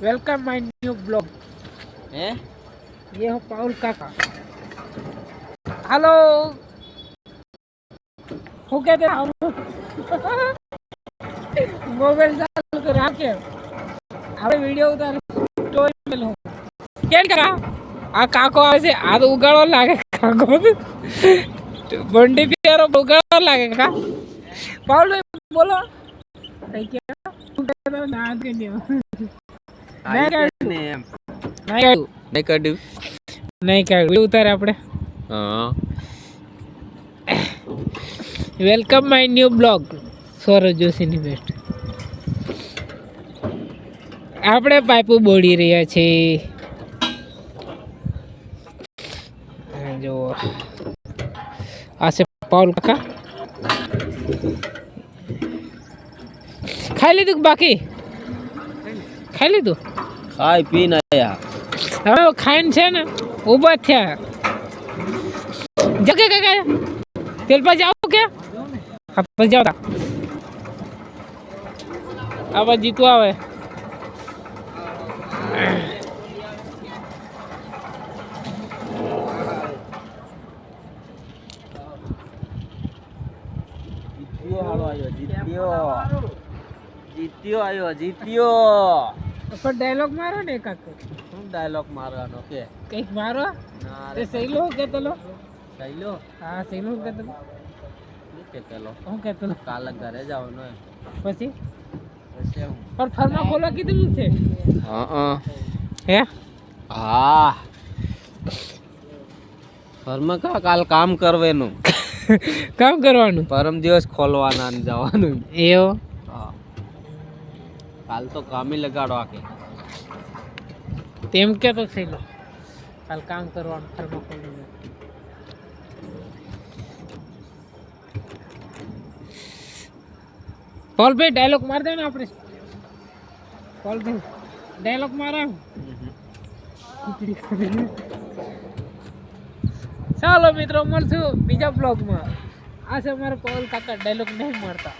Welcome my new blog. हैं? ये हो पाउल काका। हेलो हो कहते मोबाइल चालू कर आके આપણે વિડિયો ઉતાર સ્ટોરી મેલું કેમ કરા આ કાકો આવે છે આ તો ઉગાડો લાગે કાકો બંડી પેરો ઉગાડો લાગે કા પાઉલ બોલો કઈ કે ના કે નહીં નહીં કાઢ્યું ઉતારે આપણે હા welcome my new blog Saurav જોશીની બેસ્ટ આપણે પાઇપો બોળી રહ્યા છે જો આ છે પાઉલ કાકા ખાઈ લીધું બાકી ખાઈ લીધું ખાઈ પીને આયા હવે ખાઈને છે ને ઊભા થયા જગે કાકા તેલ પર જાઓ કે હા જાઓ આવા જીતું આવે જીત્યો પણ ડાયલોગ મારો ને કાક શું ડાયલોગ મારવાનો કે કઈક મારો ના તે સહીલો કે તલો સહીલો હા સહીલો કે તલો કે ચલો હું કે તલો કાલે ઘરે જવાનો પછી પછી હું પણ ફરમા ખોલા કીધું છે હા હે હા ફરમાં કાલ કામ કરવાનું કામ કરવાનું પરમ દિવસ ખોલવાના ને જવાનું એવો હા કાલ તો કામે લગાડો આકે તેમ કે તો સહીલો કાલ કામ કરવાનું ફરમા ખોલી પોલ ભાઈ ડાયલોગ માર દે ને આપણે પોલ ભાઈ ડાયલોગ મારા ચાલો મિત્રો મળશું બીજા બ્લોગમાં આ છે અમારા પોલ કાકા ડાયલોગ નહીં મારતા